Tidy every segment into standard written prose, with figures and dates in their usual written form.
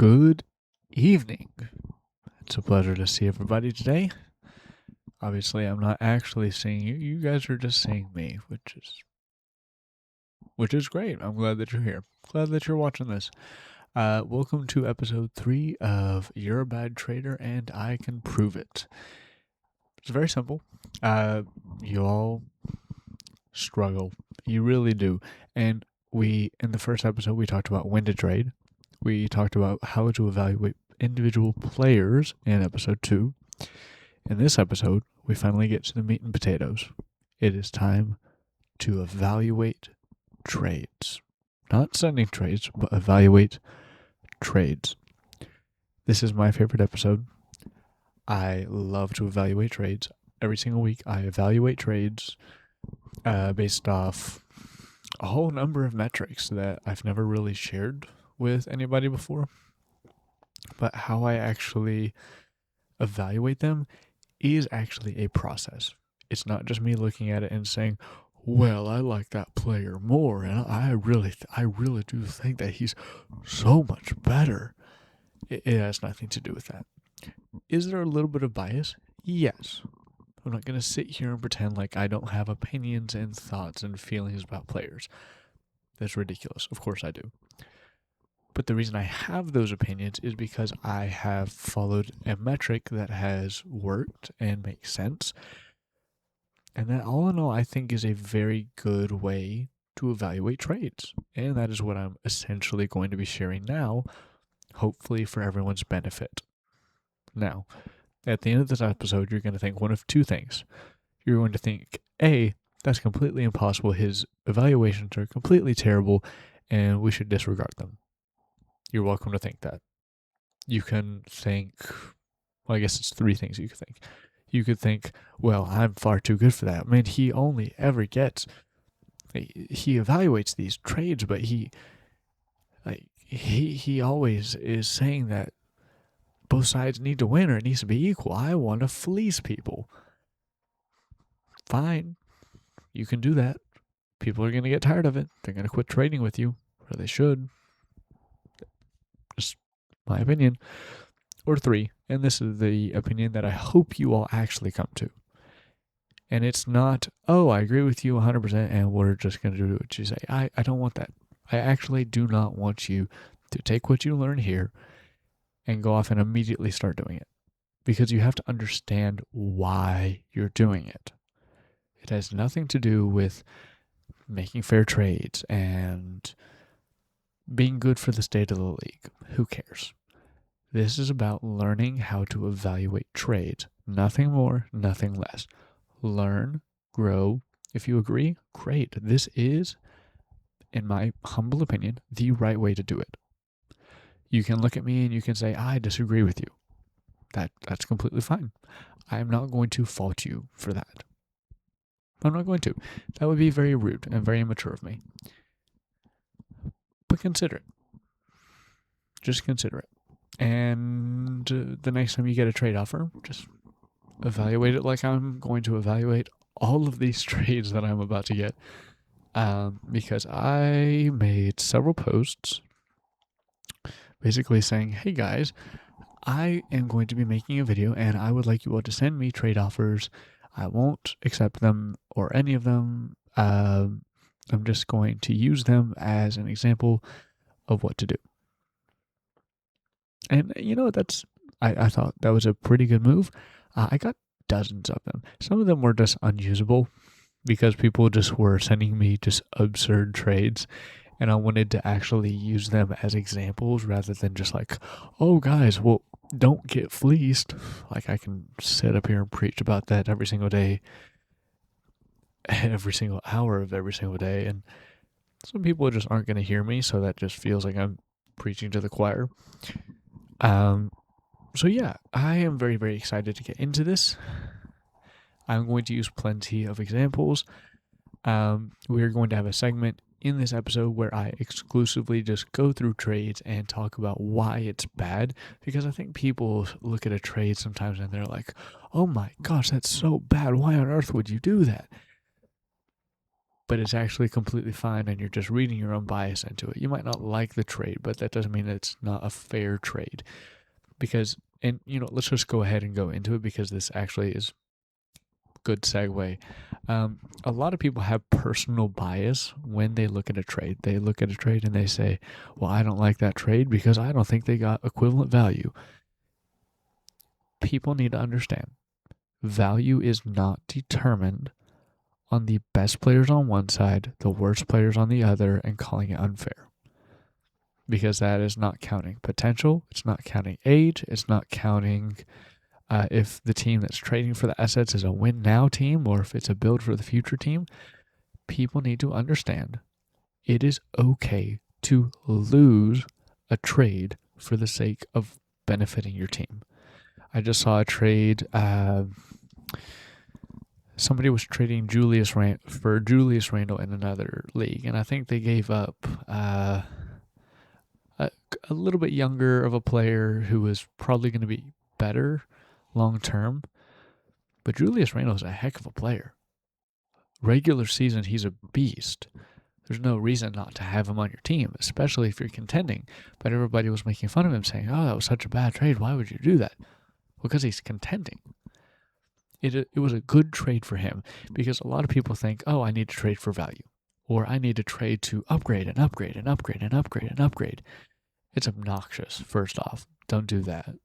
Good evening. It's a pleasure to see everybody today. Obviously, I'm not actually seeing you. You guys are just seeing me, which is great. I'm glad that you're here. Glad that you're watching this. Welcome to episode 3 of You're a Bad Trader and I Can Prove It. It's very simple. You all struggle. You really do. And in the first episode, we talked about when to trade. We talked about how to evaluate individual players in episode 2. In this episode, we finally get to the meat and potatoes. It is time to evaluate trades. Not sending trades, but evaluate trades. This is my favorite episode. I love to evaluate trades. Every single week, I evaluate trades based off a whole number of metrics that I've never really shared with anybody before. But how I actually evaluate them is actually a process. It's not just me looking at it and saying, well, I like that player more, and I really do think that he's so much better. It has nothing to do with that. Is there a little bit of bias? Yes. I'm not going to sit here and pretend like I don't have opinions and thoughts and feelings about players. That's ridiculous. Of course I do. But the reason I have those opinions is because I have followed a metric that has worked and makes sense. And that, all in all, I think is a very good way to evaluate trades. And that is what I'm essentially going to be sharing now, hopefully for everyone's benefit. Now, at the end of this episode, you're going to think one of two things. You're going to think, A, that's completely impossible. His evaluations are completely terrible, and we should disregard them. You're welcome to think that. You can think, well, I guess it's 3 things you could think. You could think, well, I'm far too good for that. Man, he only ever gets, he evaluates these trades, but he always is saying that both sides need to win or it needs to be equal. I want to fleece people. Fine. You can do that. People are going to get tired of it. They're going to quit trading with you, or they should. Just my opinion. Or 3, and this is the opinion that I hope you all actually come to. And it's not, oh, I agree with you 100% and we're just going to do what you say. I don't want that. I actually do not want you to take what you learn here and go off and immediately start doing it. Because you have to understand why you're doing it. It has nothing to do with making fair trades and being good for the state of the league. Who cares? This is about learning how to evaluate trades. Nothing more, nothing less. Learn, grow. If you agree, great. This is, in my humble opinion, the right way to do it. You can look at me and you can say, I disagree with you. That's completely fine. I am not going to fault you for that. I'm not going to. That would be very rude and very immature of me. But consider it. Just consider it. And the next time you get a trade offer, just evaluate it like I'm going to evaluate all of these trades that I'm about to get. Because I made several posts basically saying, hey guys, I am going to be making a video and I would like you all to send me trade offers. I won't accept them or any of them. I'm just going to use them as an example of what to do. And you know, I thought that was a pretty good move. I got dozens of them. Some of them were just unusable because people just were sending me just absurd trades. And I wanted to actually use them as examples rather than just like, oh guys, well, don't get fleeced. Like I can sit up here and preach about that every single day, every single hour of every single day. And some people just aren't going to hear me. So that just feels like I'm preaching to the choir. So yeah, I am very, very excited to get into this. I'm going to use plenty of examples. We're going to have a segment in this episode where I exclusively just go through trades and talk about why it's bad, because I think people look at a trade sometimes and they're like, oh my gosh, that's so bad. Why on earth would you do that? but it's actually completely fine and you're just reading your own bias into it. You might not like the trade, but that doesn't mean it's not a fair trade. Because, and let's just go ahead and go into it because this actually is good segue. A lot of people have personal bias when they look at a trade. They look at a trade and they say, well, I don't like that trade because I don't think they got equivalent value. People need to understand value is not determined on the best players on one side, the worst players on the other, and calling it unfair. Because that is not counting potential, it's not counting age, it's not counting if the team that's trading for the assets is a win now team or if it's a build for the future team. People need to understand it is okay to lose a trade for the sake of benefiting your team. I just saw a trade. Somebody was trading Julius Randle in another league, and I think they gave up a little bit younger of a player who was probably going to be better long term. But Julius Randle is a heck of a player. Regular season, he's a beast. There's no reason not to have him on your team, especially if you're contending. But everybody was making fun of him, saying, "Oh, that was such a bad trade. Why would you do that?" Because he's contending. It was a good trade for him because a lot of people think, oh, I need to trade for value, or I need to trade to upgrade and upgrade and upgrade and upgrade and upgrade. It's obnoxious, first off. Don't do that.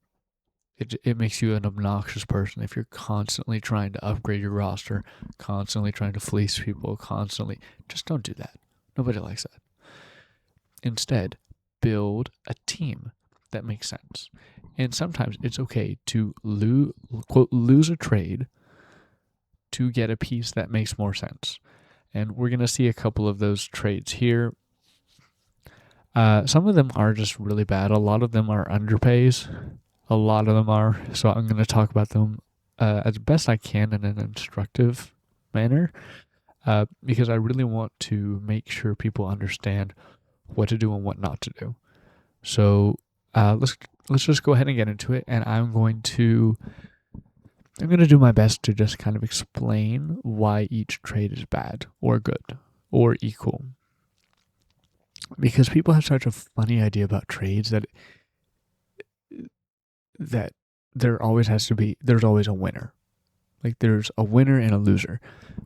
It makes you an obnoxious person if you're constantly trying to upgrade your roster, constantly trying to fleece people, constantly. Just don't do that. Nobody likes that. Instead, build a team that makes sense. And sometimes it's okay to lose a trade to get a piece that makes more sense. And we're going to see a couple of those trades here. Some of them are just really bad. A lot of them are underpays. A lot of them are. So I'm going to talk about them as best I can in an instructive manner because I really want to make sure people understand what to do and what not to do. So let's just go ahead and get into it. And I'm going to do my best to just kind of explain why each trade is bad or good or equal. Because people have such a funny idea about trades that there's always a winner. Like there's a winner and a loser.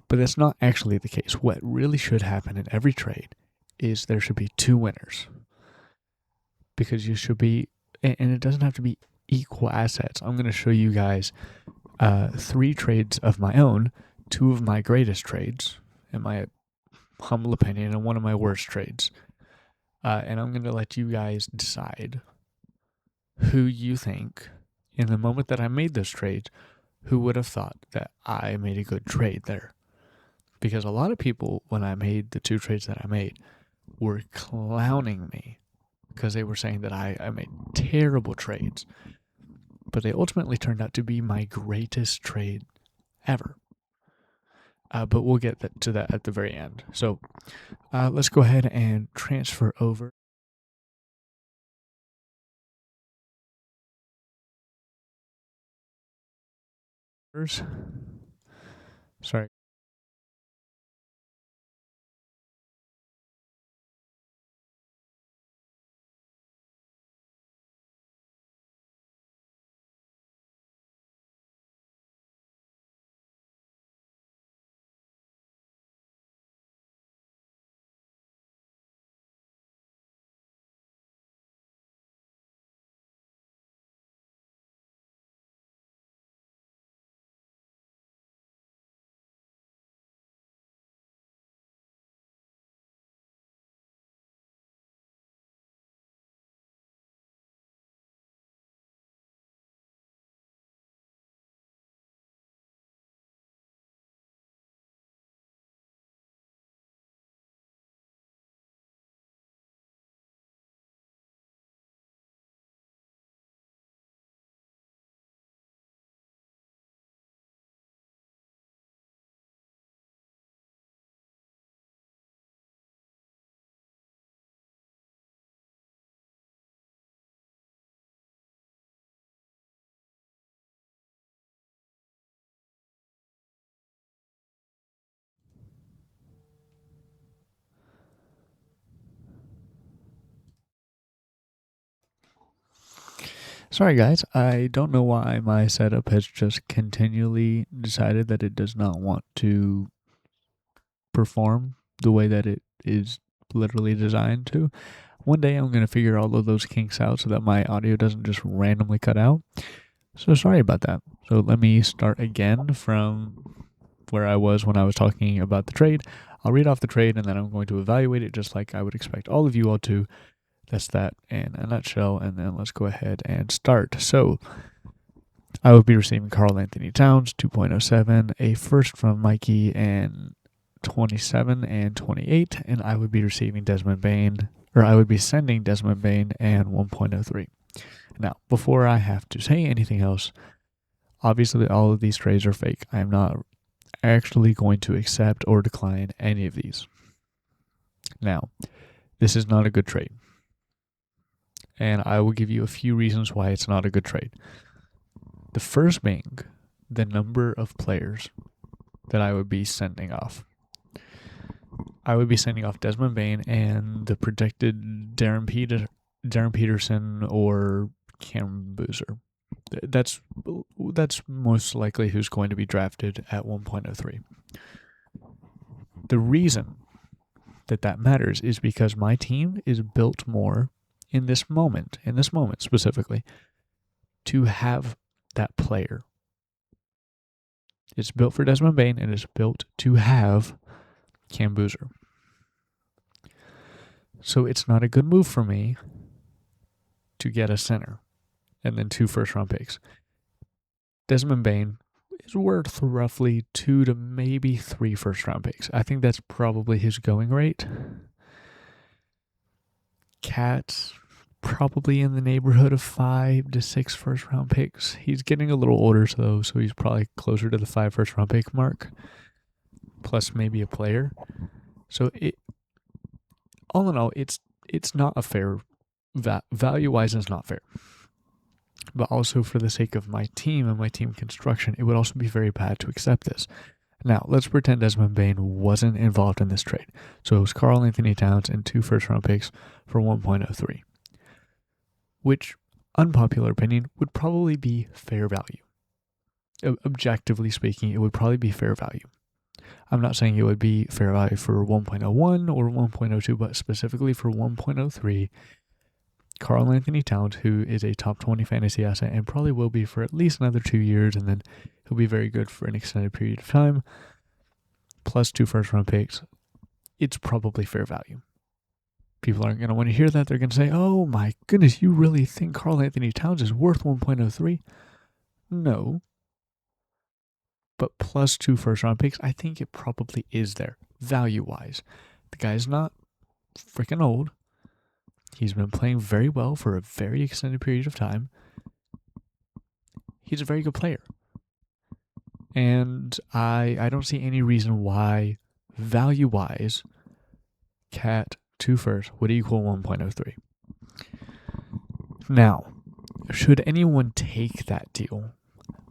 But that's not actually the case. What really should happen in every trade is there should be two winners. Because you should be, and it doesn't have to be equal assets. I'm going to show you guys 3 trades of my own, 2 of my greatest trades, in my humble opinion, and 1 of my worst trades. And I'm going to let you guys decide who you think, in the moment that I made those trades, who would have thought that I made a good trade there. Because a lot of people, when I made the 2 trades that I made, were clowning me because they were saying that I made terrible trades. But they ultimately turned out to be my greatest trade ever. But we'll get to that at the very end. So let's go ahead and transfer over. Sorry. Sorry, guys. I don't know why my setup has just continually decided that it does not want to perform the way that it is literally designed to. One day I'm going to figure all of those kinks out so that my audio doesn't just randomly cut out. So sorry about that. So let me start again from where I was when I was talking about the trade. I'll read off the trade and then I'm going to evaluate it just like I would expect all of you all to. That's that in a nutshell, and then let's go ahead and start. So I would be receiving Karl-Anthony Towns, 2.07, a first from Mikey, and 27 and 28, and I would be receiving Desmond Bane, or I would be sending Desmond Bane and 1.03. Now, before I have to say anything else, obviously all of these trades are fake. I am not actually going to accept or decline any of these. Now, this is not a good trade. And I will give you a few reasons why it's not a good trade. The first being the number of players that I would be sending off. I would be sending off Desmond Bane and the projected Darren Peterson or Cam Boozer. That's most likely who's going to be drafted at 1.03. The reason that matters is because my team is built more in this moment specifically, to have that player. It's built for Desmond Bane and it's built to have Cam Boozer. So it's not a good move for me to get a center and then 2 first-round picks. Desmond Bane is worth roughly 2 to maybe 3 first-round picks. I think that's probably his going rate. Cat, probably in the neighborhood of 5 to 6 first-round picks. He's getting a little older, though, so he's probably closer to the 5 first-round pick mark, plus maybe a player. So all in all, it's not a fair value-wise. It's not fair. But also for the sake of my team and my team construction, it would also be very bad to accept this. Now, let's pretend Desmond Bane wasn't involved in this trade. So it was Karl-Anthony Towns and 2 first-round picks for 1.03. Which, unpopular opinion, would probably be fair value. Objectively speaking, it would probably be fair value. I'm not saying it would be fair value for 1.01 or 1.02, but specifically for 1.03, Karl-Anthony Towns, who is a top 20 fantasy asset and probably will be for at least another 2 years, and then he'll be very good for an extended period of time, plus 2 first-round picks, it's probably fair value. People aren't going to want to hear that. They're going to say, oh my goodness, you really think Karl-Anthony Towns is worth 1.03? No. But plus 2 first-round picks, I think it probably is there, value-wise. The guy's not freaking old. He's been playing very well for a very extended period of time. He's a very good player. And I don't see any reason why, value-wise, Cat 2 first would equal 1.03. Now, should anyone take that deal?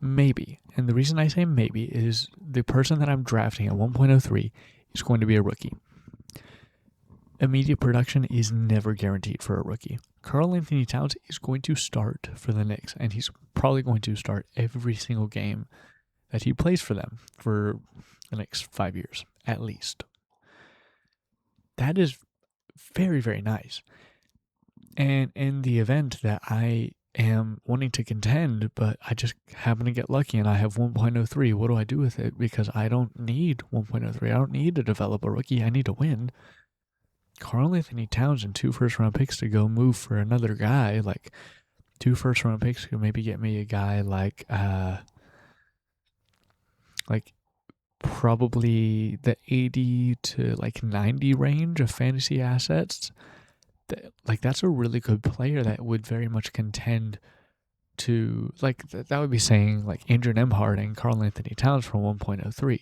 Maybe. And the reason I say maybe is the person that I'm drafting at 1.03 is going to be a rookie. Immediate production is never guaranteed for a rookie. Karl-Anthony Towns is going to start for the Knicks, and he's probably going to start every single game that he plays for them for the next 5 years, at least. That is very, very nice. And in the event that I am wanting to contend, but I just happen to get lucky and I have 1.03, what do I do with it? Because I don't need 1.03. I don't need to develop a rookie. I need to win. Karl-Anthony Towns and 2 first-round picks to go move for another guy, like 2 first-round picks could maybe get me a guy like probably the 80 to 90 range of fantasy assets. That's a really good player that would very much contend to, that would be saying Andrew Nembhard and Karl-Anthony Towns for 1.03,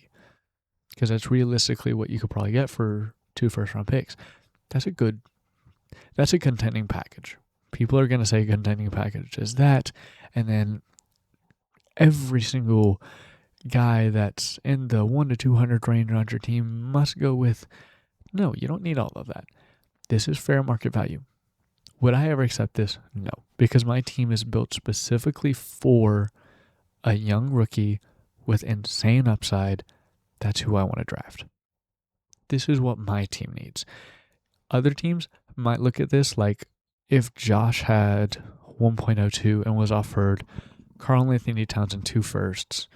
because that's realistically what you could probably get for 2 first-round picks. That's a contending package. People are going to say contending package is that, and then every single guy that's in the 1 to 200 range on your team must go with. No, you don't need all of that. This is fair market value. Would I ever accept this? No, because my team is built specifically for a young rookie with insane upside. That's who I want to draft. This is what my team needs. Other teams might look at this like if Josh had 1.02 and was offered Karl-Anthony Towns and 2 firsts.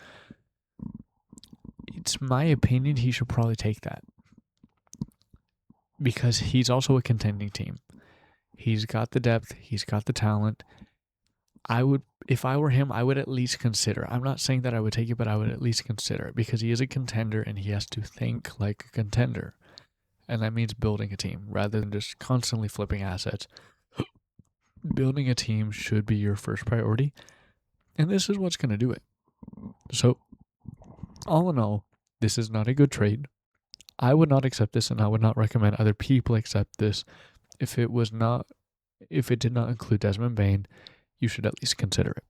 It's my opinion he should probably take that because he's also a contending team. He's got the depth. He's got the talent. If I were him, I would at least consider. I'm not saying that I would take it, but I would at least consider it because he is a contender and he has to think like a contender. And that means building a team rather than just constantly flipping assets. Building a team should be your first priority. And this is what's going to do it. So, all in all, this is not a good trade. I would not accept this, and I would not recommend other people accept this. If it did not include Desmond Bane, you should at least consider it.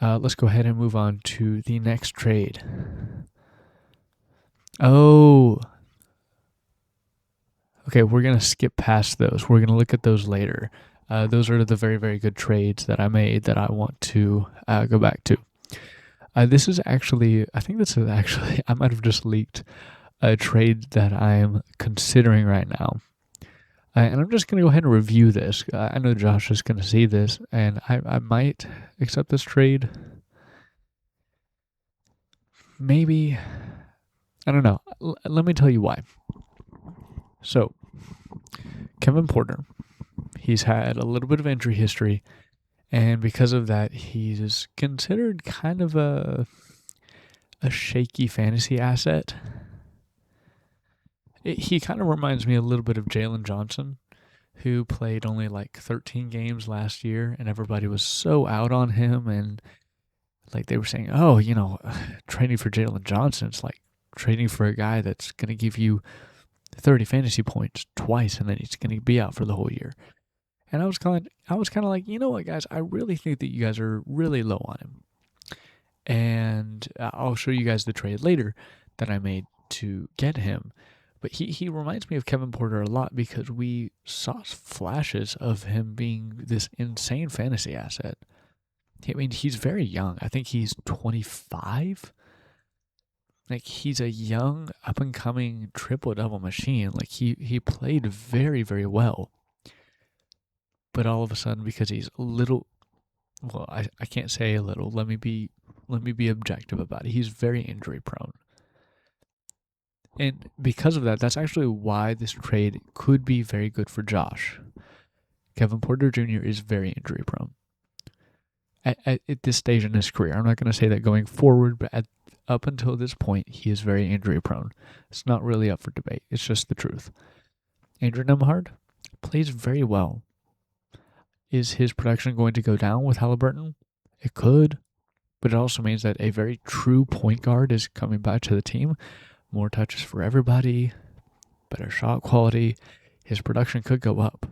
Let's go ahead and move on to the next trade. Oh. Okay, we're going to skip past those. We're going to look at those later. Those are the very, very good trades that I made that I want to go back to. I might have just leaked a trade that I'm considering right now. And I'm just going to go ahead and review this. I know Josh is going to see this, and I might accept this trade. Maybe. I don't know. Let me tell you why. So, Kevin Porter, he's had a little bit of injury history, and because of that, he's considered kind of a shaky fantasy asset. He kind of reminds me a little bit of Jalen Johnson, who played only like 13 games last year, and everybody was so out on him, and like they were saying, oh, trading for Jalen Johnson, it's like trading for a guy that's going to give you 30 fantasy points twice, and then he's going to be out for the whole year. And I was kind of like, you know what, guys, I really think that you guys are really low on him. And I'll show you guys the trade later that I made to get him. But he reminds me of Kevin Porter a lot because we saw flashes of him being this insane fantasy asset. I mean, he's very young. I think he's 25. Like, he's a young, up-and-coming triple-double machine. Like, he played very, very well. But all of a sudden, because he's a little... Well, I can't say a little. Let me be objective about it. He's very injury-prone. And because of that, that's actually why this trade could be very good for Josh. Kevin Porter Jr. is very injury prone. At this stage in his career, I'm not going to say that going forward, but up until this point, he is very injury prone. It's not really up for debate. It's just the truth. Andrew Nembhard plays very well. Is his production going to go down with Halliburton? It could, but it also means that a very true point guard is coming back to the team. More touches for everybody, better shot quality. His production could go up.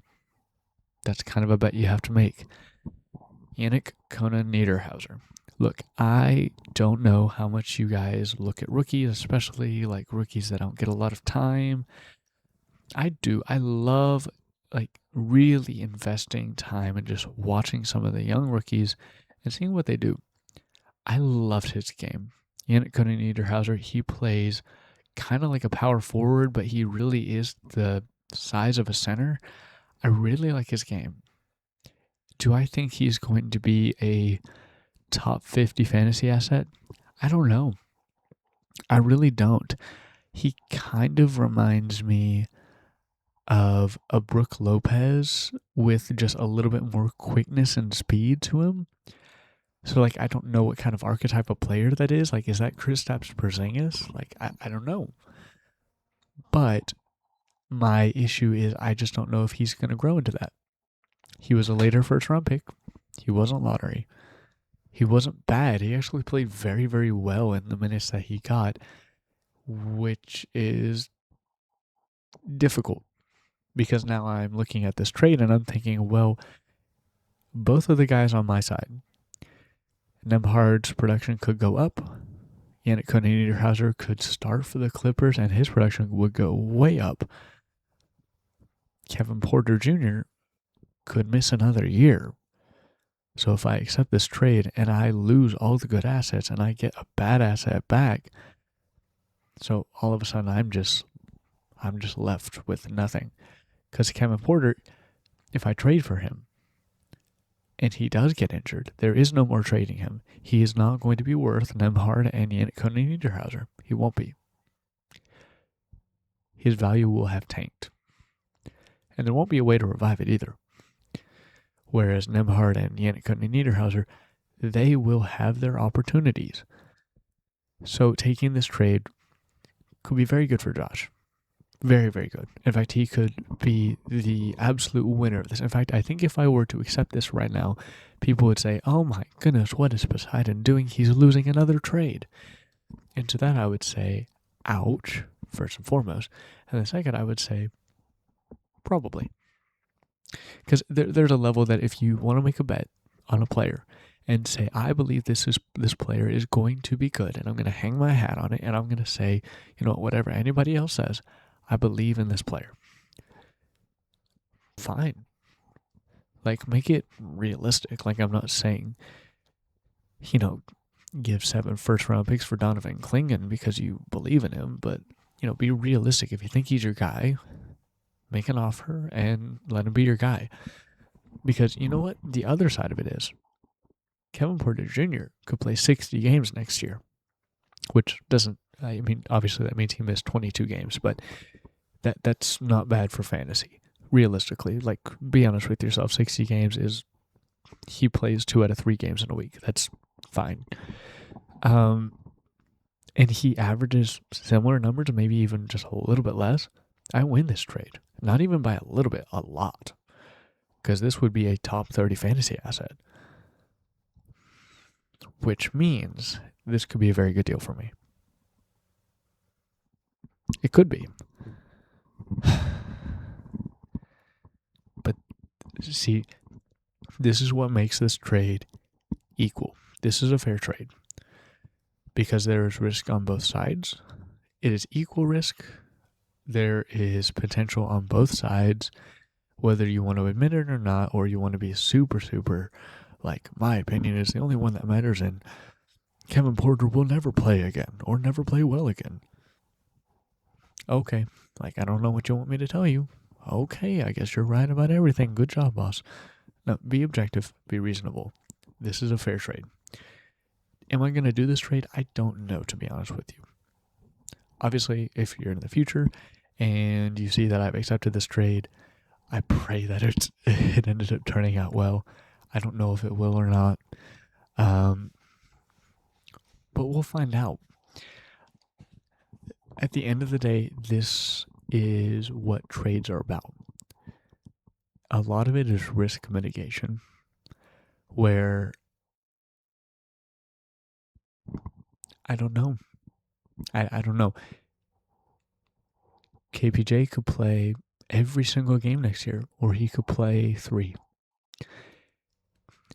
That's kind of a bet you have to make. Yannick Niederhauser. Look, I don't know how much you guys look at rookies, especially like rookies that don't get a lot of time. I do. I love like really investing time and just watching some of the young rookies and seeing what they do. I loved his game. Yannick Niederhauser, he plays kind of like a power forward, but he really is the size of a center. I really like his game. Do I think he's going to be a top 50 fantasy asset? I don't know. I really don't. He kind of reminds me of a Brook Lopez with just a little bit more quickness and speed to him. So, like, I don't know what kind of archetype of player that is. Like, is that Kristaps Porzingis? Like, I don't know. But my issue is I just don't know if he's going to grow into that. He was a later first-round pick. He wasn't lottery. He wasn't bad. He actually played very, very well in the minutes that he got, which is difficult. Because now I'm looking at this trade and I'm thinking, well, both of the guys on my side, Nembhard's production could go up. Yannick Niederhauser could start for the Clippers and his production would go way up. Kevin Porter Jr. could miss another year. So if I accept this trade and I lose all the good assets and I get a bad asset back, so all of a sudden I'm just left with nothing. Because Kevin Porter, if I trade for him and he does get injured, there is no more trading him. He is not going to be worth Nembhard and Jannik Niederhauser. He won't be. His value will have tanked. And there won't be a way to revive it either. Whereas Nembhard and Jannik Niederhauser, they will have their opportunities. So taking this trade could be very good for Josh. Very, very good. In fact, he could be the absolute winner of this. In fact, I think if I were to accept this right now, people would say, oh my goodness, what is Poseidon doing? He's losing another trade. And to that I would say, ouch, first and foremost. And the second I would say, probably. Because there's a level that if you want to make a bet on a player and say, I believe this player is going to be good, and I'm going to hang my hat on it, and I'm going to say, whatever anybody else says, I believe in this player. Fine. Like, make it realistic. Like, I'm not saying, give 7 first-round picks for Donovan Clingan because you believe in him, but, be realistic. If you think he's your guy, make an offer and let him be your guy. Because you know what? The other side of it is Kevin Porter Jr. could play 60 games next year, which doesn't, obviously that means he missed 22 games, but that's not bad for fantasy. Realistically, like, be honest with yourself, 60 games is, he plays 2 out of 3 games in a week. That's fine. And he averages similar numbers, maybe even just a little bit less. I win this trade. Not even by a little bit, a lot. Because this would be a top 30 fantasy asset. Which means this could be a very good deal for me. It could be. But, see, this is what makes this trade equal. This is a fair trade. Because there is risk on both sides. It is equal risk. There is potential on both sides, whether you want to admit it or not, or you want to be super, super, like, my opinion is the only one that matters, and Kevin Porter will never play again, or never play well again. Okay, like, I don't know what you want me to tell you. Okay, I guess you're right about everything. Good job, boss. No, be objective, be reasonable. This is a fair trade. Am I going to do this trade? I don't know, to be honest with you. Obviously, if you're in the future and you see that I've accepted this trade, I pray that it ended up turning out well. I don't know if it will or not. But we'll find out. At the end of the day, this is what trades are about. A lot of it is risk mitigation, where I don't know. I don't know. KPJ could play every single game next year, or he could play 3.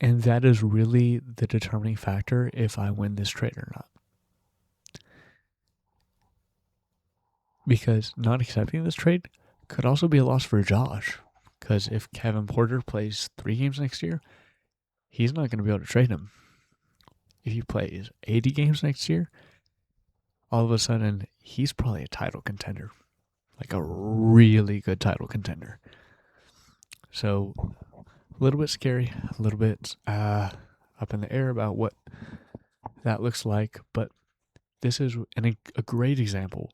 And that is really the determining factor if I win this trade or not. Because not accepting this trade could also be a loss for Josh. Because if Kevin Porter plays 3 games next year, he's not going to be able to trade him. If he plays 80 games next year, all of a sudden, he's probably a title contender. Like a really good title contender. So, a little bit scary, a little bit up in the air about what that looks like. But this is a great example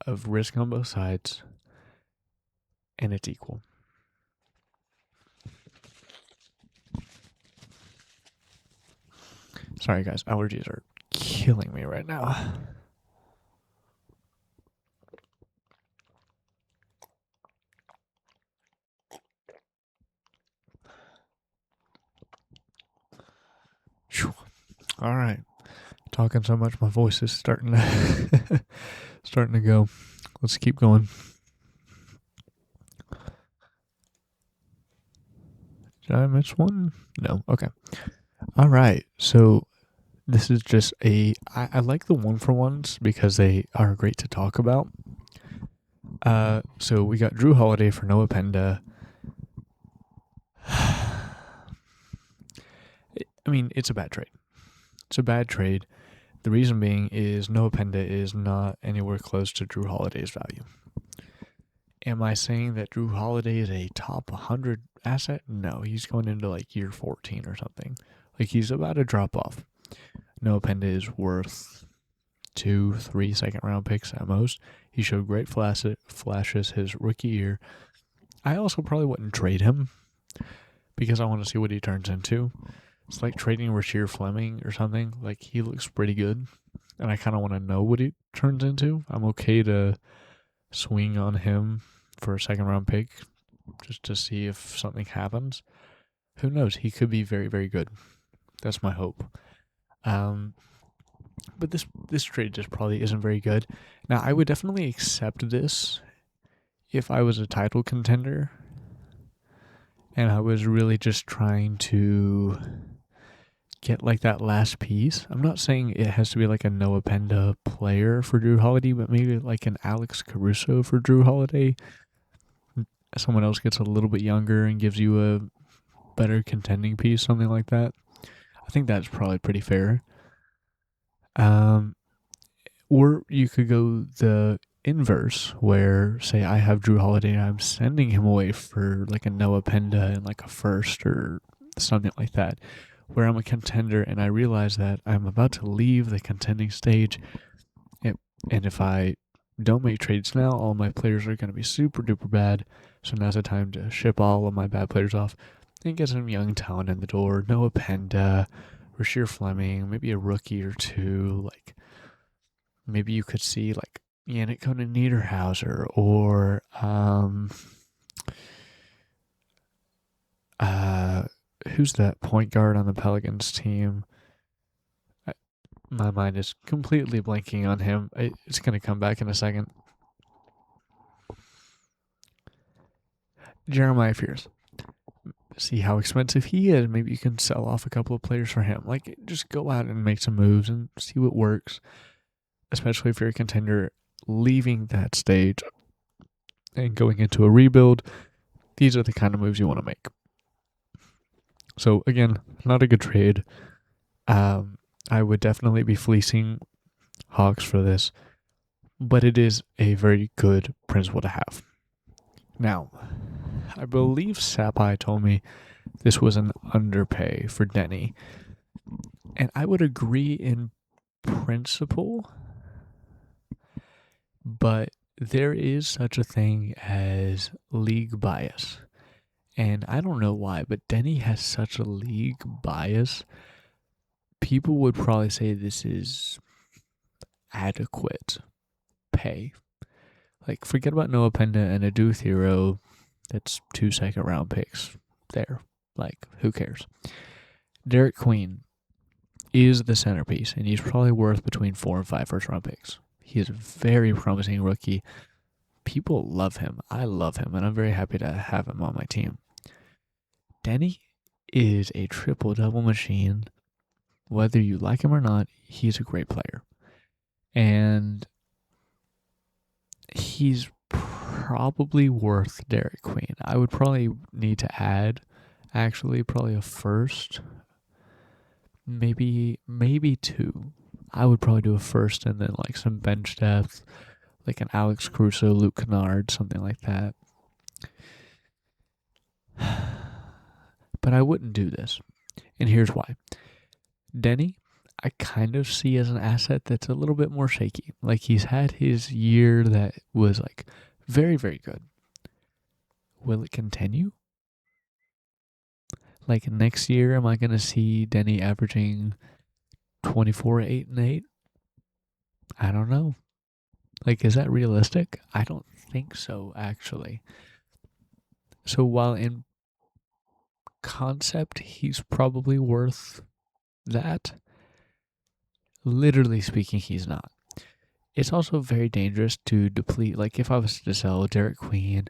of risk on both sides, and it's equal. Sorry guys, allergies are killing me right now. All right, talking so much, my voice is starting to go. Let's keep going. Did I miss one? No. Okay. All right. So this is just I like the 1-for-1s because they are great to talk about. So we got Drew Holiday for Noah Penda. I mean, it's a bad trade. It's a bad trade. The reason being is Noah Penda is not anywhere close to Drew Holiday's value. Am I saying that Drew Holiday is a top 100 asset? No, he's going into like year 14 or something. Like, he's about to drop off. Noah Penda is worth 2-3 second round picks at most. He showed great flashes his rookie year. I also probably wouldn't trade him because I want to see what he turns into. It's like trading Rasheer Fleming or something. Like, he looks pretty good, and I kind of want to know what he turns into. I'm okay to swing on him for a second round pick just to see if something happens. Who knows? He could be very, very good. That's my hope. But this trade just probably isn't very good. Now, I would definitely accept this if I was a title contender and I was really just trying to get like that last piece. I'm not saying it has to be like a Noah Penda player for Drew Holiday, but maybe like an Alex Caruso for Drew Holiday. Someone else gets a little bit younger and gives you a better contending piece, something like that. I think that's probably pretty fair. Or you could go the inverse, where say I have Drew Holiday and I'm sending him away for like a Noah Penda and like a first or something like that, where I'm a contender and I realize that I'm about to leave the contending stage, and if I don't make trades now, all my players are going to be super duper bad. So now's the time to ship all of my bad players off and get some young talent in the door. Noah Penda, Rasheer Fleming, maybe a rookie or two. Like, maybe you could see like Yannick Conan Niederhauser or who's that point guard on the Pelicans team? My mind is completely blanking on him. It's going to come back in a second. Jeremiah Fears. See how expensive he is. Maybe you can sell off a couple of players for him. Like, just go out and make some moves and see what works. Especially if you're a contender leaving that stage and going into a rebuild. These are the kind of moves you want to make. So again, not a good trade. I would definitely be fleecing Hawks for this, but it is a very good principle to have. Now, I believe Sapai told me this was an underpay for Denny, and I would agree in principle, but there is such a thing as league bias. And I don't know why, but Denny has such a league bias. People would probably say this is adequate pay. Like, forget about Noah Penda and Adu Thero. That's 2 second round picks there. Like, who cares? Derek Queen is the centerpiece, and he's probably worth between 4 and 5 first round picks. He is a very promising rookie. People love him. I love him, and I'm very happy to have him on my team. Denny is a triple-double machine. Whether you like him or not, he's a great player. And he's probably worth Derek Queen. I would probably need to add, actually, probably a first. Maybe 2. I would probably do a first and then like some bench depth, like an Alex Caruso, Luke Kennard, something like that. But I wouldn't do this. And here's why. Denny, I kind of see as an asset that's a little bit more shaky. Like, he's had his year that was like very, very good. Will it continue? Like, next year, am I going to see Denny averaging 24, 8, and 8? I don't know. Like, is that realistic? I don't think so, actually. So while in concept, he's probably worth that, literally speaking, he's not. It's also very dangerous to deplete. Like, if I was to sell Derek Queen,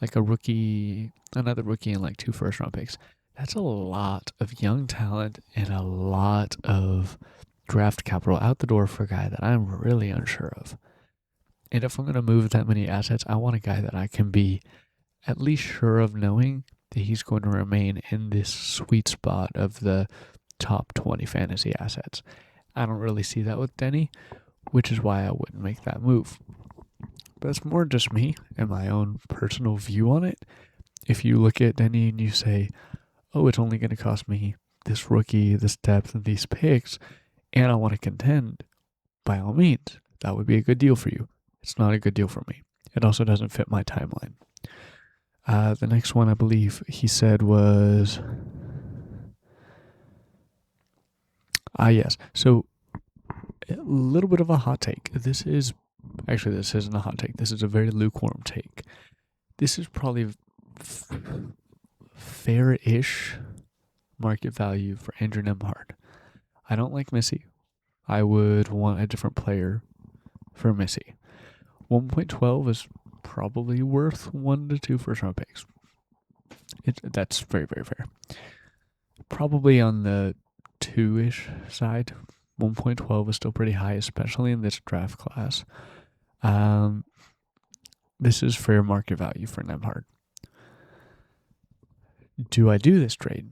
like another rookie and like 2 first round picks, that's a lot of young talent and a lot of draft capital out the door for a guy that I'm really unsure of. And if I'm going to move that many assets, I want a guy that I can be at least sure of knowing that he's going to remain in this sweet spot of the top 20 fantasy assets. I don't really see that with Denny, which is why I wouldn't make that move. But that's more just me and my own personal view on it. If you look at Denny and you say, oh, it's only going to cost me this rookie, this depth, and these picks, and I want to contend, by all means, that would be a good deal for you. It's not a good deal for me. It also doesn't fit my timeline. The next one I believe he said was... yes. So, a little bit of a hot take. This isn't a hot take. This is a very lukewarm take. This is probably fair-ish market value for Andrew Nembhard. I don't like Missy. I would want a different player for Missy. 1.12 is probably worth 1 to 2 first-round picks. That's very, very fair. Probably on the 2-ish side. 1.12 is still pretty high, especially in this draft class. This is fair market value for Nembhard. Do I do this trade?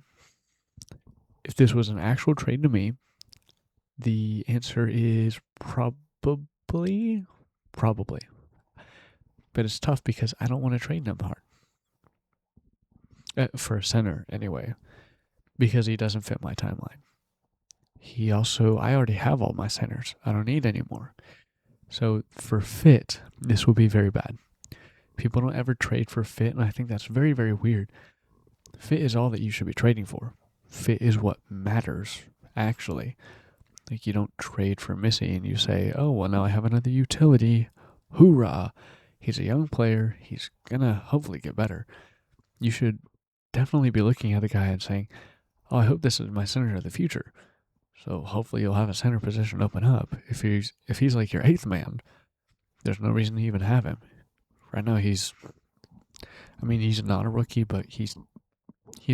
If this was an actual trade to me, the answer is probably. But it's tough because I don't want to trade Nembhard. For a center, anyway. Because he doesn't fit my timeline. I already have all my centers. I don't need any more. So for fit, this will be very bad. People don't ever trade for fit, and I think that's very, very weird. Fit is all that you should be trading for. Fit is what matters, actually. Like, you don't trade for Missy and you say, oh, well, now I have another utility. Hoorah! He's a young player. He's gonna hopefully get better. You should definitely be looking at the guy and saying, oh, I hope this is my center of the future. So hopefully you'll have a center position open up. If he's like your 8th man, there's no reason to even have him. Right now he's not a rookie, but he's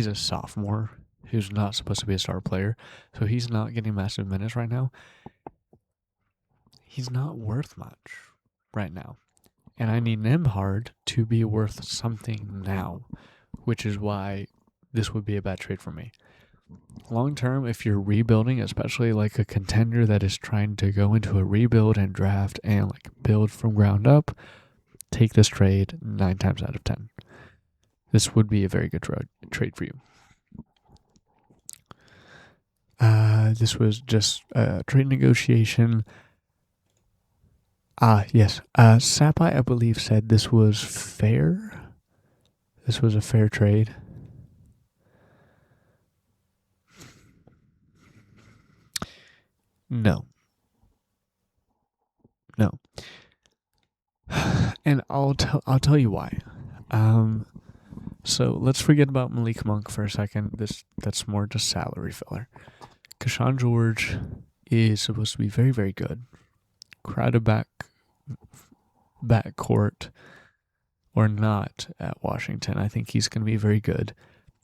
a sophomore who's not supposed to be a star player. So he's not getting massive minutes right now. He's not worth much right now. And I need Nembhard to be worth something now, which is why this would be a bad trade for me. Long term, if you're rebuilding, especially like a contender that is trying to go into a rebuild and draft and like build from ground up, take this trade 9 times out of 10. This would be a very good trade for you. This was just a trade negotiation. Yes. Sapai, I believe, said this was fair. This was a fair trade. No. And I'll tell you why. So let's forget about Malik Monk for a second. That's more just salary filler. Keshawn George is supposed to be very, very good. Crowded backcourt or not at Washington. I think he's going to be very good.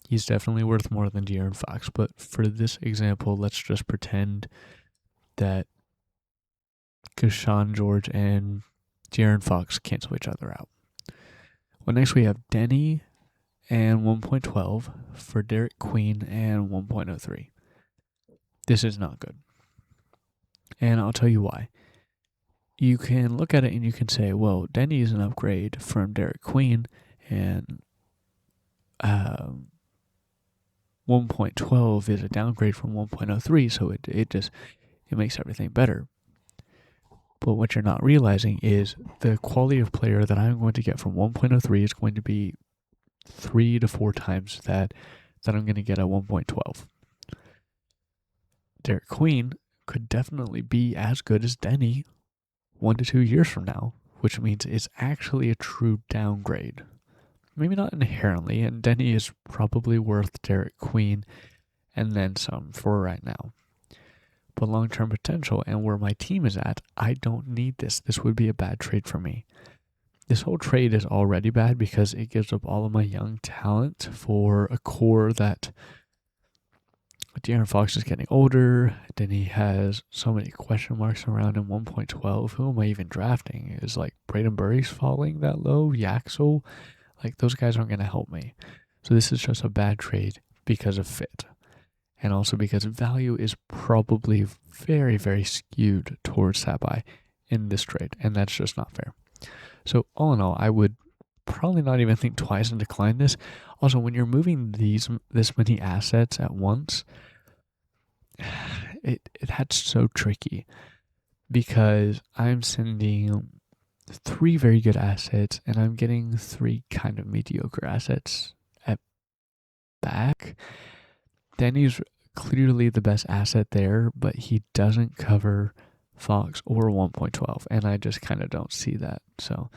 He's definitely worth more than De'Aaron Fox. But for this example, let's just pretend that Keshawn George and De'Aaron Fox cancel each other out. Well, next we have Denny and 1.12 for Derek Queen and 1.03. This is not good. And I'll tell you why. You can look at it and you can say, well, Denny is an upgrade from Derek Queen, and 1.12 is a downgrade from 1.03, so it makes everything better. But what you're not realizing is the quality of player that I'm going to get from 1.03 is going to be 3 to 4 times that I'm going to get at 1.12. Derek Queen could definitely be as good as Denny 1 to 2 years from now, which means it's actually a true downgrade. Maybe not inherently, and Denny is probably worth Derek Queen and then some for right now. But long-term potential and where my team is at, I don't need this. This would be a bad trade for me. This whole trade is already bad because it gives up all of my young talent for a core that De'Aaron Fox is getting older. Then he has so many question marks around him. 1.12. Who am I even drafting? Is like Braden Burry's falling that low? Yaxel? Like, those guys aren't going to help me. So this is just a bad trade because of fit. And also because value is probably very, very skewed towards Sabai in this trade. And that's just not fair. So all in all, I would probably not even think twice and decline this. Also, when you're moving this many assets at once, that's so tricky because I'm sending 3 very good assets and I'm getting 3 kind of mediocre assets at back. Danny's clearly the best asset there, but he doesn't cover Fox or 1.12, and I just kind of don't see that. So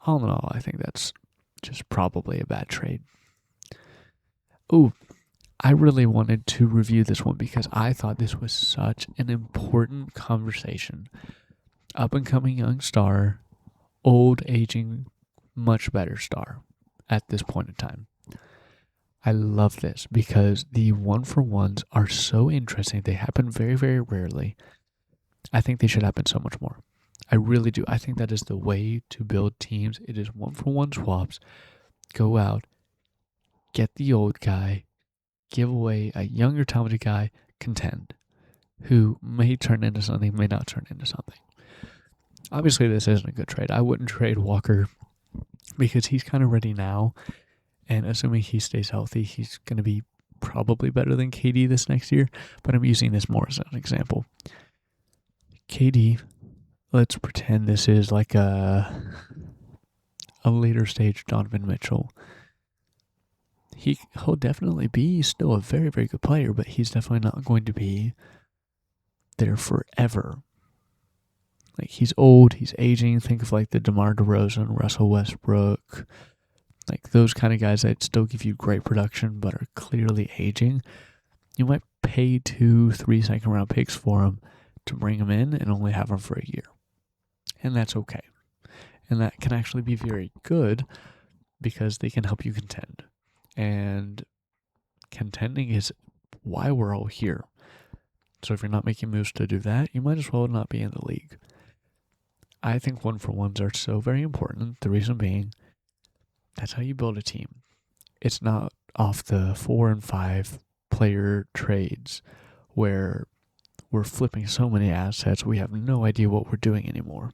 all in all, I think that's just probably a bad trade. Ooh, I really wanted to review this one because I thought this was such an important conversation. Up and coming young star, old aging, much better star at this point in time. I love this because the 1-for-1s are so interesting. They happen very, very rarely. I think they should happen so much more. I really do. I think that is the way to build teams. It is 1-for-1 swaps. Go out, get the old guy, give away a younger, talented guy, contend, who may turn into something, may not turn into something. Obviously, this isn't a good trade. I wouldn't trade Walker because he's kind of ready now. And assuming he stays healthy, he's going to be probably better than KD this next year. But I'm using this more as an example. KD, let's pretend this is like a later stage Donovan Mitchell. He'll definitely be still a very, very good player, but he's definitely not going to be there forever. Like, he's old, he's aging. Think of like the DeMar DeRozan, Russell Westbrook, like those kind of guys that still give you great production but are clearly aging. You might pay 2-3 second round picks for them to bring them in and only have them for a year. And that's okay. And that can actually be very good because they can help you contend. And contending is why we're all here. So if you're not making moves to do that, you might as well not be in the league. I think 1-for-1s are so very important. The reason being, that's how you build a team. It's not off the 4 and 5 player trades where we're flipping so many assets we have no idea what we're doing anymore.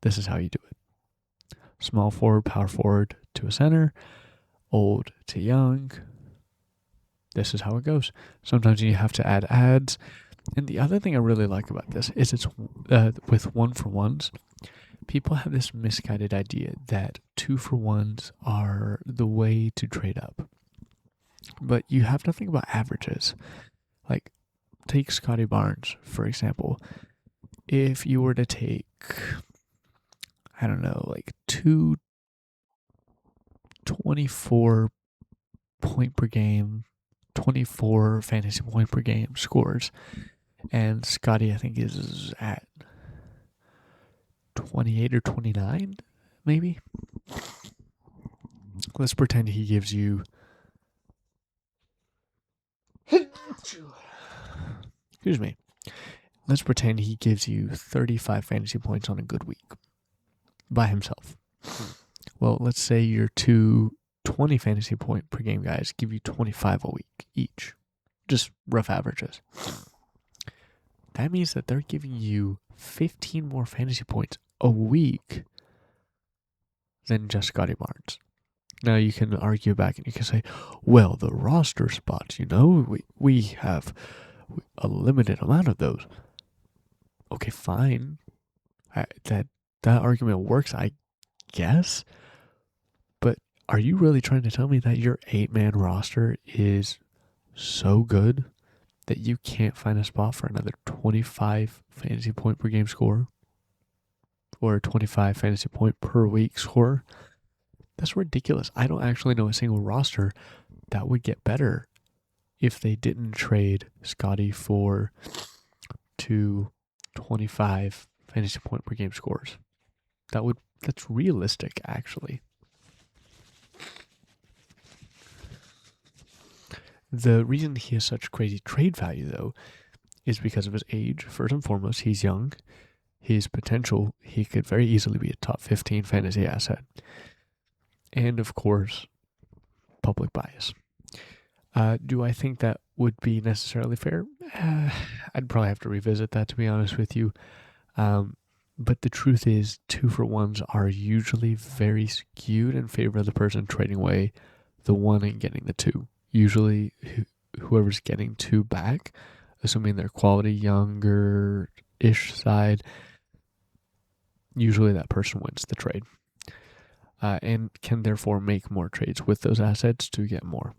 This is how you do it. Small forward, power forward to a center, old to young. This is how it goes. Sometimes you have to add ads. And the other thing I really like about this is it's with 1-for-1s. People have this misguided idea that 2-for-1s are the way to trade up. But you have to think about averages. Like, take Scotty Barnes, for example. If you were to take, I don't know, like 2 24 point per game, 24 fantasy point per game scores, and Scotty, I think, is at 28 or 29, maybe. Let's pretend he gives you excuse me. Let's pretend he gives you 35 fantasy points on a good week by himself. Well, let's say your 2 20 fantasy point per game guys give you 25 a week each. Just rough averages. That means that they're giving you 15 more fantasy points a week than just Scotty Barnes. Now you can argue back and you can say, well, the roster spots, we have a limited amount of those. Okay, fine. That argument works, I guess. But are you really trying to tell me that your 8-man roster is so good that you can't find a spot for another 25 fantasy point per game scorer? Or a 25 fantasy point per week scorer? That's ridiculous. I don't actually know a single roster that would get better if they didn't trade Scotty for 2 25 fantasy point per game scores. That's realistic, actually. The reason he has such crazy trade value, though, is because of his age. First and foremost, he's young. His potential, he could very easily be a top 15 fantasy asset. And of course, public bias. Do I think that would be necessarily fair? I'd probably have to revisit that, to be honest with you. But the truth is, 2-for-1s are usually very skewed in favor of the person trading away the 1 and getting the 2. Usually, whoever's getting 2 back, assuming they're quality, younger-ish side, usually that person wins the trade. And can therefore make more trades with those assets to get more.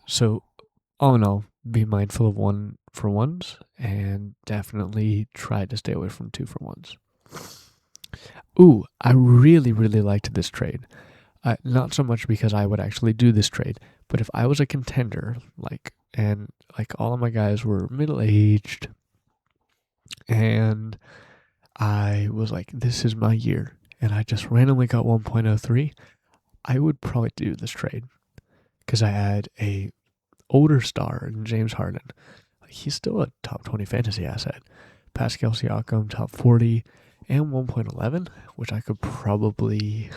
So all in all, be mindful of 1-for-1s and definitely try to stay away from 2-for-1s. Ooh, I really, really liked this trade. Not so much because I would actually do this trade, but if I was a contender, and all of my guys were middle-aged, and I was like, this is my year, and I just randomly got 1.03, I would probably do this trade. Because I had a older star in James Harden. He's still a top 20 fantasy asset. Pascal Siakam, top 40, and 1.11, which I could probably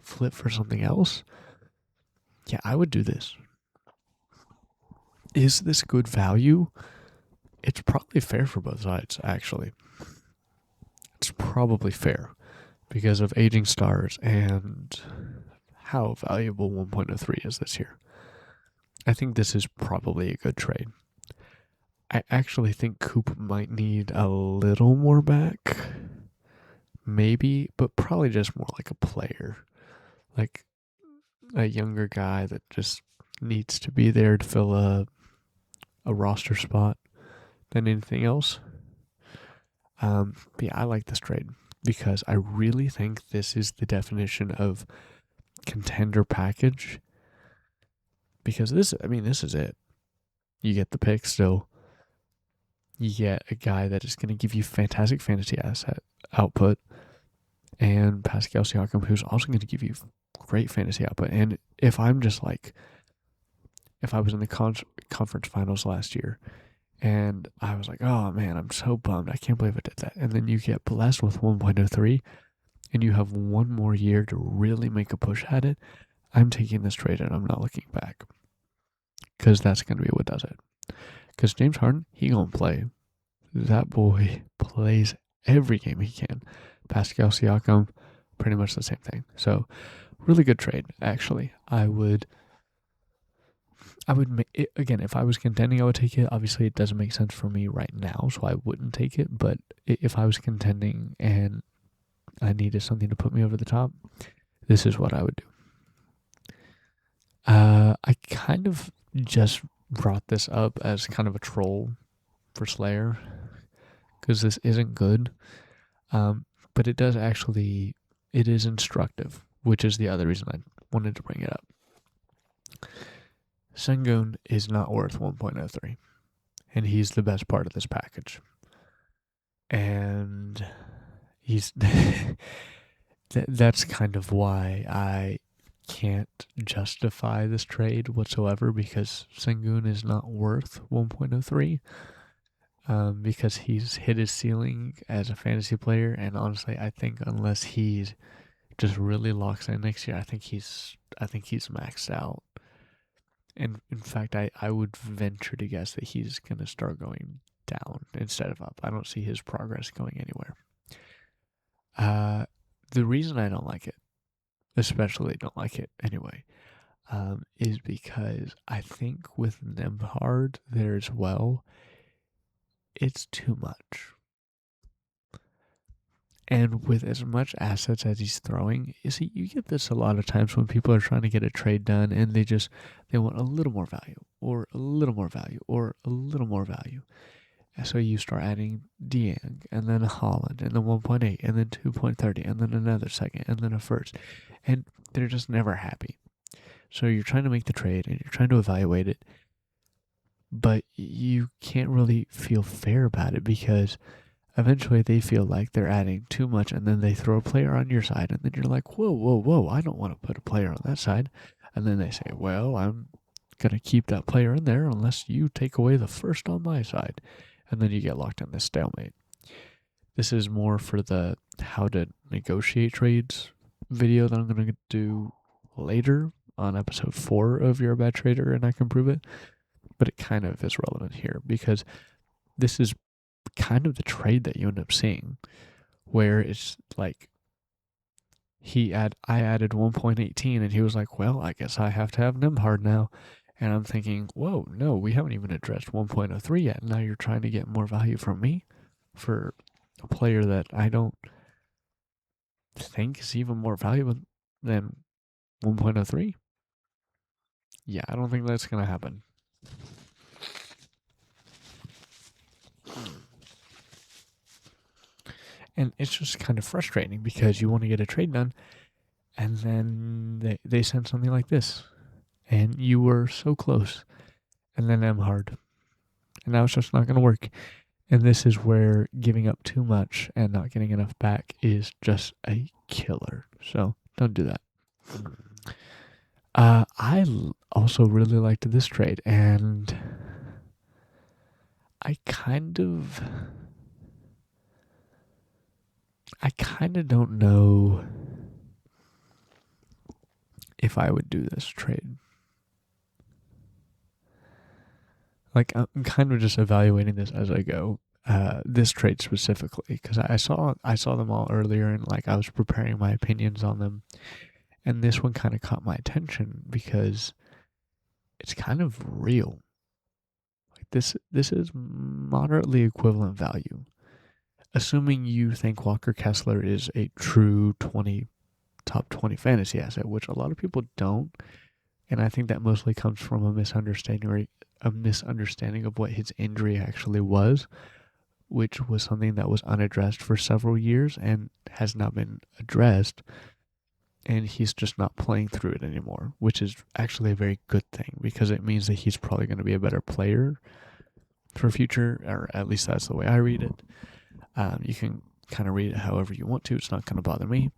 flip for something else. Yeah, I would do this. Is this good value? It's probably fair for both sides, actually. It's probably fair because of aging stars and how valuable 1.03 is this year. I think this is probably a good trade. I actually think Coop might need a little more back. Maybe, but probably just more like a player. Like a younger guy that just needs to be there to fill a roster spot than anything else. But yeah, I like this trade because I really think this is the definition of contender package. Because this is it. You get the pick still. You get a guy that is going to give you fantastic fantasy asset output, and Pascal Siakam, who's also going to give you great fantasy output. And if I'm just if I was in the conference finals last year, and I was like, oh man, I'm so bummed. I can't believe I did that. And then you get blessed with 1.03, and you have one more year to really make a push at it, I'm taking this trade and I'm not looking back. Because that's going to be what does it. Because James Harden, he going to play. That boy plays every game he can. Pascal Siakam, pretty much the same thing. So, really good trade, actually. I would make it, again, if I was contending, I would take it. Obviously, it doesn't make sense for me right now, so I wouldn't take it. But if I was contending and I needed something to put me over the top, this is what I would do. I kind of just brought this up as kind of a troll for Slayer because this isn't good. But it does actually, it is instructive, which is the other reason I wanted to bring it up. Sengun is not worth 1.03, and he's the best part of this package. And he's that's kind of why I can't justify this trade whatsoever, because Sengun is not worth 1.03. Because he's hit his ceiling as a fantasy player, and honestly, I think unless he's just really locks in next year, I think he's maxed out. And in fact, I would venture to guess that he's gonna start going down instead of up. I don't see his progress going anywhere. The reason I don't like it, especially don't like it anyway, is because I think with Nembhard there as well, it's too much. And with as much assets as he's throwing, you get this a lot of times when people are trying to get a trade done and they want a little more value, or a little more value, or a little more value. And so you start adding Dieng, and then a Holland, and then 1.8, and then 2.30, and then another second, and then a first. And they're just never happy. So you're trying to make the trade, and you're trying to evaluate it, but you can't really feel fair about it because eventually they feel like they're adding too much, and then they throw a player on your side, and then you're like, whoa, I don't want to put a player on that side. And then they say, well, I'm going to keep that player in there unless you take away the first on my side. And then you get locked in this stalemate. This is more for the how to negotiate trades video that I'm going to do later on episode 4 of You're a Bad Trader and I Can Prove It, but it kind of is relevant here because this is kind of the trade that you end up seeing, where it's like I added 1.18 and he was like, well, I guess I have to have Nemhard now. And I'm thinking, whoa, no, we haven't even addressed 1.03 yet. Now you're trying to get more value from me for a player that I don't think is even more valuable than 1.03? Yeah, I don't think that's going to happen. And it's just kind of frustrating because you want to get a trade done and then they send something like this. And you were so close. And then Nemhard. And now it's just not going to work. And this is where giving up too much and not getting enough back is just a killer. So don't do that. I also really liked this trade, and I kind of don't know if I would do this trade. Like, I'm kind of just evaluating this as I go. This trade specifically, because I saw them all earlier, and like I was preparing my opinions on them, and this one kind of caught my attention because it's kind of real. Like this is moderately equivalent value, assuming you think Walker Kessler is a true top 20 fantasy asset, which a lot of people don't, and I think that mostly comes from a misunderstanding of what his injury actually was, which was something that was unaddressed for several years and has not been addressed, and he's just not playing through it anymore, which is actually a very good thing because it means that he's probably going to be a better player for future, or at least that's the way I read it. You can kind of read it however you want to. It's not going to bother me.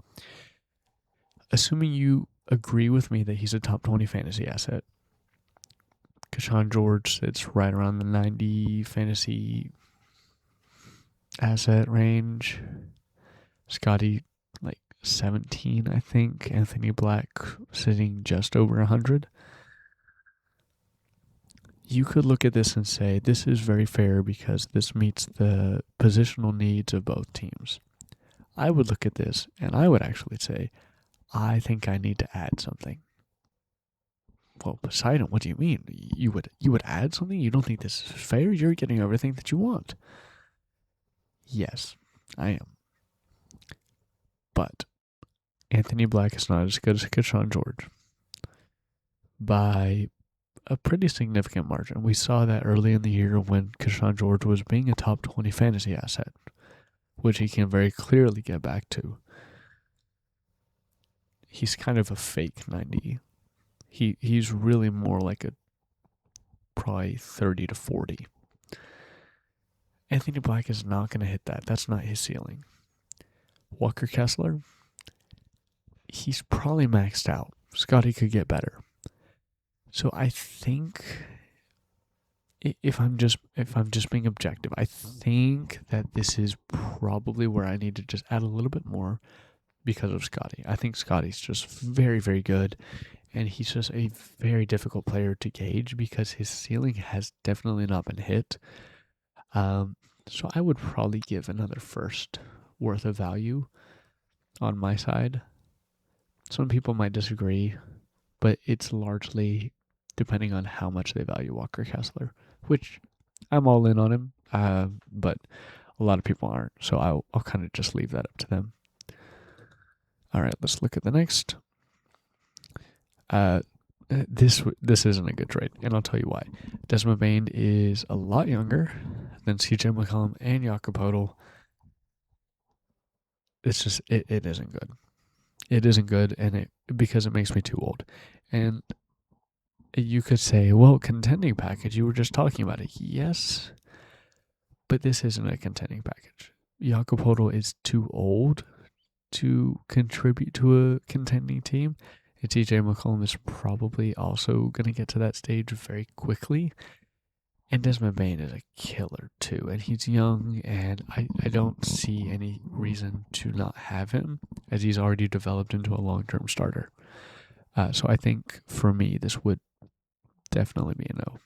Assuming you agree with me that he's a top 20 fantasy asset, Keshawn George sits right around the 90 fantasy asset range. Scotty, like 17, I think. Anthony Black sitting just over 100. You could look at this and say, this is very fair because this meets the positional needs of both teams. I would look at this and I would actually say, I think I need to add something. Well, Poseidon, what do you mean? You would add something? You don't think this is fair? You're getting everything that you want. Yes, I am. But Anthony Black is not as good as Keshawn George by a pretty significant margin. We saw that early in the year when Keshawn George was being a top 20 fantasy asset, which he can very clearly get back to. He's kind of a fake 90. He's really more like a probably 30 to 40. Anthony Black is not going to hit that. That's not his ceiling. Walker Kessler, he's probably maxed out. Scotty could get better. So I think if I'm just being objective, I think that this is probably where I need to just add a little bit more because of Scotty. I think Scotty's just very, very good, and he's just a very difficult player to gauge because his ceiling has definitely not been hit. So I would probably give another first worth of value on my side. Some people might disagree, but it's largely depending on how much they value Walker Kessler, which I'm all in on him, but a lot of people aren't, so I'll kind of just leave that up to them. All right, let's look at the next. This isn't a good trade, and I'll tell you why. Desmond Bane is a lot younger than CJ McCollum and Jakob Poeltl. It's just it isn't good. It isn't good, and because it makes me too old. And you could say, well, contending package. You were just talking about it. Yes, but this isn't a contending package. Jakob Poeltl is too old to contribute to a contending team. And TJ McCollum is probably also going to get to that stage very quickly. And Desmond Bane is a killer too. And he's young, and I don't see any reason to not have him, as he's already developed into a long-term starter. So I think for me, this would definitely be a no.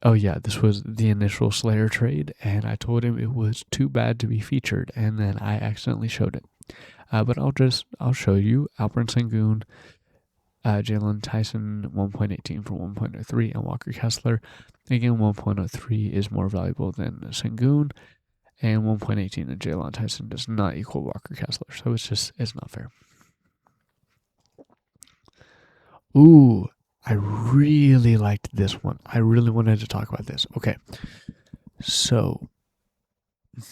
Oh yeah, this was the initial Slayer trade, and I told him it was too bad to be featured, and then I accidentally showed it. But I'll show you Alperen Sengun, Jalen Tyson 1.18 for 1.03, and Walker Kessler. Again, 1.03 is more valuable than Sengun, and 1.18 in Jalen Tyson does not equal Walker Kessler, so it's not fair. Ooh, I really liked this one. I really wanted to talk about this. Okay, so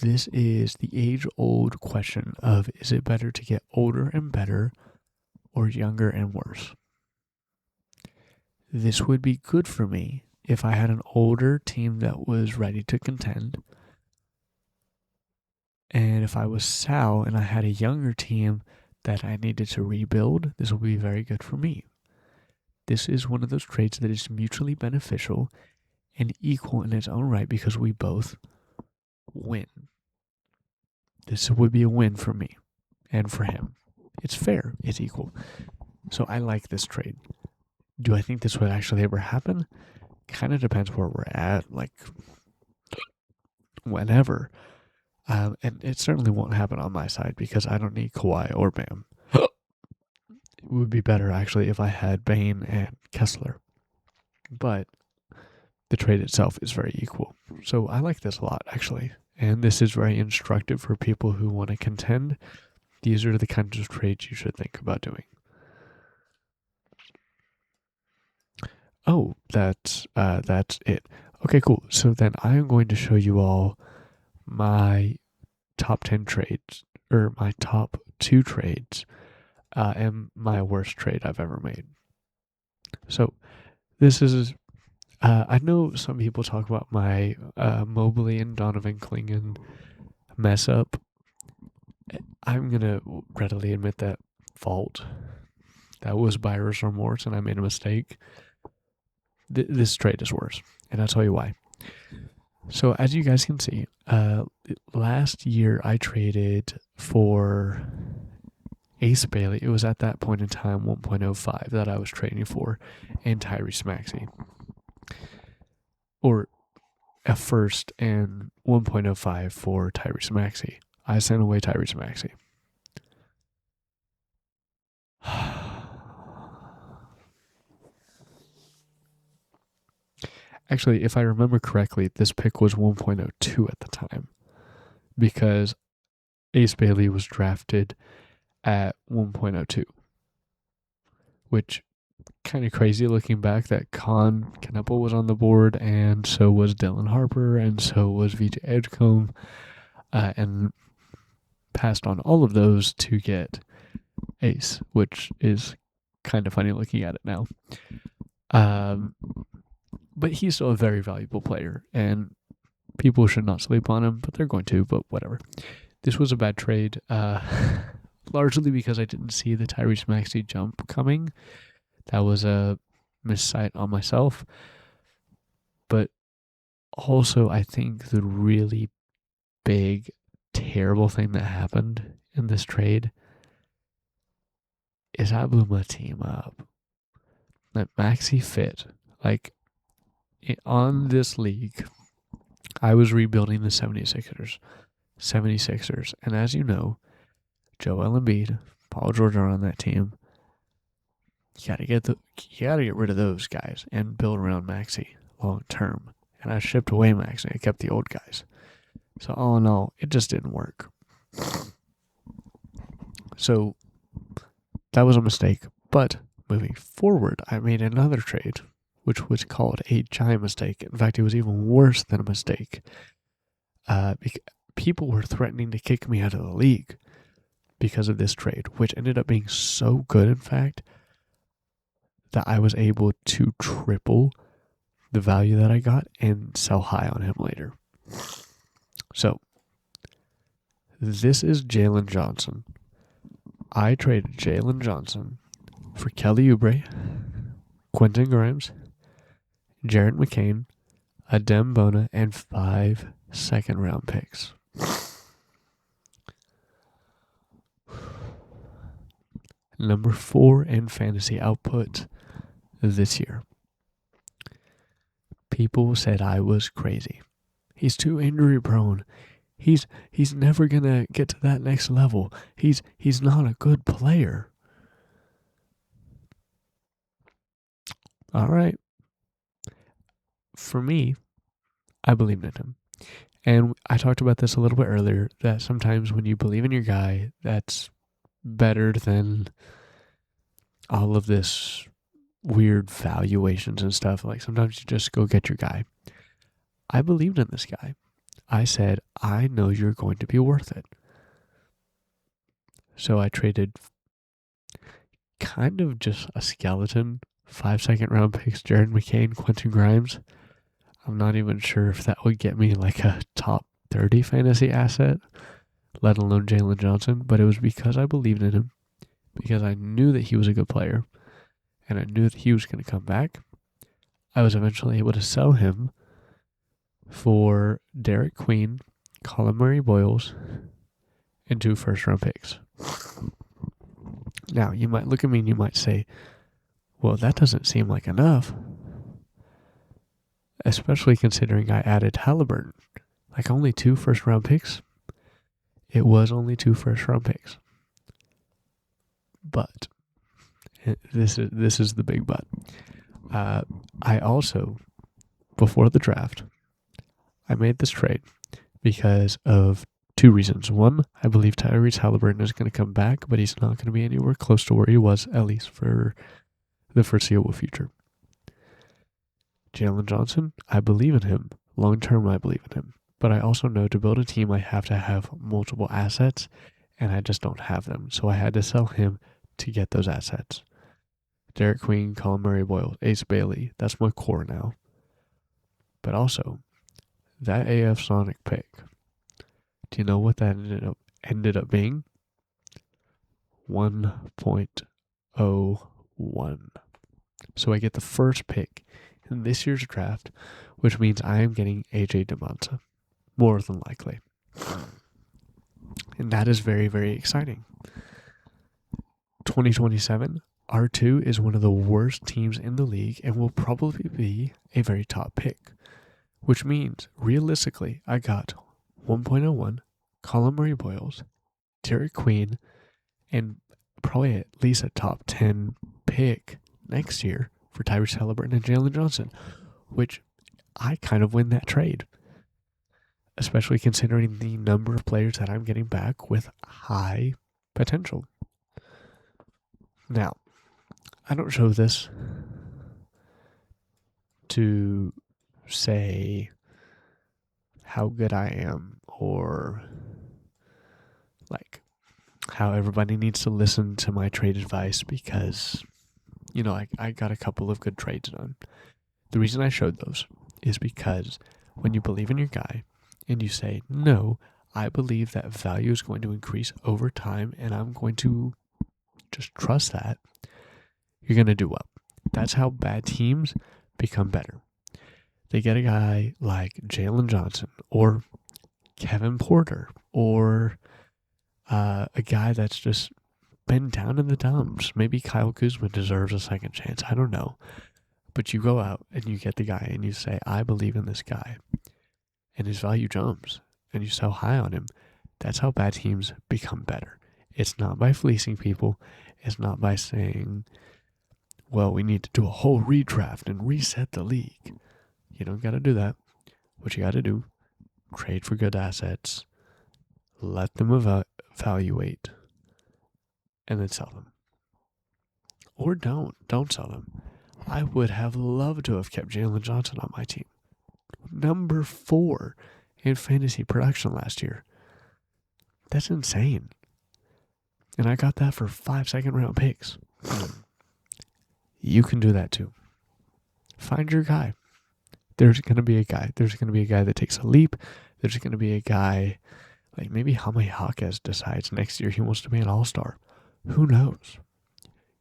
this is the age-old question of, is it better to get older and better or younger and worse? This would be good for me if I had an older team that was ready to contend. And if I was Sal and I had a younger team that I needed to rebuild, this will be very good for me. This is one of those trades that is mutually beneficial and equal in its own right because we both win. This would be a win for me and for him. It's fair. It's equal. So I like this trade. Do I think this would actually ever happen? Kind of depends where we're at, like whenever. And it certainly won't happen on my side because I don't need Kawhi or Bam. It would be better actually if I had Bane and Kessler. But the trade itself is very equal. So I like this a lot actually. And this is very instructive for people who want to contend. These are the kinds of trades you should think about doing. Oh, that's it. Okay, cool. So then I am going to show you all my top 10 trades, or my top 2 trades, and my worst trade I've ever made. So this is, I know some people talk about my Mobley and Donovan Clingan mess up. I'm going to readily admit that fault. That was buyer's remorse and I made a mistake. This trade is worse, and I'll tell you why. So as you guys can see, last year I traded for Ace Bailey. It was at that point in time 1.05 that I was trading for, and Tyrese Maxey. Or a first and 1.05 for Tyrese Maxey. I sent away Tyrese Maxey. Actually, if I remember correctly, this pick was 1.02 at the time because Ace Bailey was drafted at 1.02, which kind of crazy looking back that Con Kneppel was on the board, and so was Dylan Harper, and so was VJ Edgecombe, and passed on all of those to get Ace, which is kind of funny looking at it now. But he's still a very valuable player, and people should not sleep on him, but they're going to, but whatever. This was a bad trade, largely because I didn't see the Tyrese Maxey jump coming. That was a missight on myself. But also, I think the really big, terrible thing that happened in this trade is I blew my team up. That Maxey fit. Like, on this league, I was rebuilding the 76ers. And as you know, Joel Embiid, Paul George are on that team. You gotta get rid of those guys and build around Maxey long term. And I shipped away Maxey. I kept the old guys. So all in all, it just didn't work. So that was a mistake. But moving forward, I made another trade, which was called a giant mistake. In fact, it was even worse than a mistake. People were threatening to kick me out of the league because of this trade, which ended up being so good, in fact, that I was able to triple the value that I got and sell high on him later. So, this is Jalen Johnson. I traded Jalen Johnson for Kelly Oubre, Quentin Grimes, Jared McCain, Adem Bona, and 5 second-round picks. number 4 in fantasy output this year. People said I was crazy. He's too injury prone. He's never gonna get to that next level. He's not a good player. All right. For me, I believed in him. And I talked about this a little bit earlier, that sometimes when you believe in your guy, that's better than all of this weird valuations and stuff. Like sometimes you just go get your guy. I believed in this guy. I said, I know you're going to be worth it. So I traded kind of just a skeleton, 5 second-round picks, Jared McCain, Quentin Grimes. I'm not even sure if that would get me like a top 30 fantasy asset, let alone Jalen Johnson, but it was because I believed in him, because I knew that he was a good player, and I knew that he was going to come back. I was eventually able to sell him for Derek Queen, Colin Murray-Boyles, and 2 first-round picks. Now, you might look at me and you might say, well, that doesn't seem like enough, especially considering I added Halliburton. Like only 2 first-round picks? It was only 2 first-round picks. But, this is the big but. I also, before the draft, I made this trade because of 2 reasons. One, I believe Tyrese Halliburton is going to come back, but he's not going to be anywhere close to where he was, at least for the foreseeable future. Jalen Johnson, I believe in him. Long term, I believe in him. But I also know to build a team, I have to have multiple assets, and I just don't have them. So I had to sell him to get those assets. Derek Queen, Colin Murray-Boyles, Ace Bailey, that's my core now. But also, that AF Sonic pick, do you know what that ended up being? 1.01. So I get the first pick in this year's draft, which means I am getting AJ DeMonta, more than likely. And that is very, very exciting. 2027, R2 is one of the worst teams in the league and will probably be a very top pick, which means, realistically, I got 1.01, Colin Murray-Boyles, Derek Queen, and probably at least a top 10 pick next year for Tyrese Halliburton and Jalen Johnson, which I kind of win that trade, especially considering the number of players that I'm getting back with high potential. Now, I don't show this to say how good I am or like how everybody needs to listen to my trade advice because, you know, I got a couple of good trades done. The reason I showed those is because when you believe in your guy and you say, no, I believe that value is going to increase over time and I'm going to just trust that, you're going to do well. That's how bad teams become better. They get a guy like Jalen Johnson or Kevin Porter or a guy that's just been down in the dumps. Maybe Kyle Kuzma deserves a second chance. I don't know. But you go out and you get the guy and you say, I believe in this guy. And his value jumps and you sell high on him. That's how bad teams become better. It's not by fleecing people. It's not by saying, well, we need to do a whole redraft and reset the league. You don't got to do that. What you got to do, trade for good assets, let them evaluate, and then sell them. Or don't sell them. I would have loved to have kept Jalen Johnson on my team. Number 4 in fantasy production last year. That's insane. And I got that for 5 second-round picks. You can do that too. Find your guy. There's going to be a guy. There's going to be a guy that takes a leap. There's going to be a guy, like maybe Jaime Jaquez decides next year he wants to be an all-star. Who knows?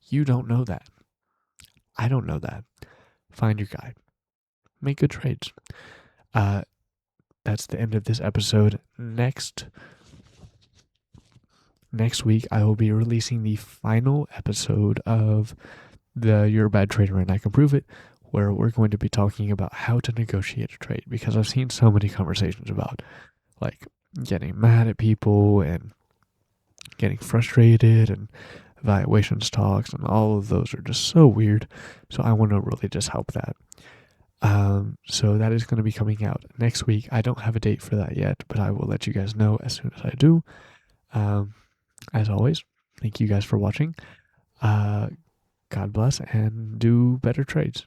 You don't know that. I don't know that. Find your guy. Make good trades. That's the end of this episode. Next next week I will be releasing the final episode of the You're a Bad Trader and I Can Prove It, where we're going to be talking about how to negotiate a trade, because I've seen so many conversations about like getting mad at people and getting frustrated and evaluations talks, and all of those are just so weird. So I want to really just help that. So that is going to be coming out next week. I don't have a date for that yet, but I will let you guys know as soon as I do. As always, thank you guys for watching. God bless and do better trades.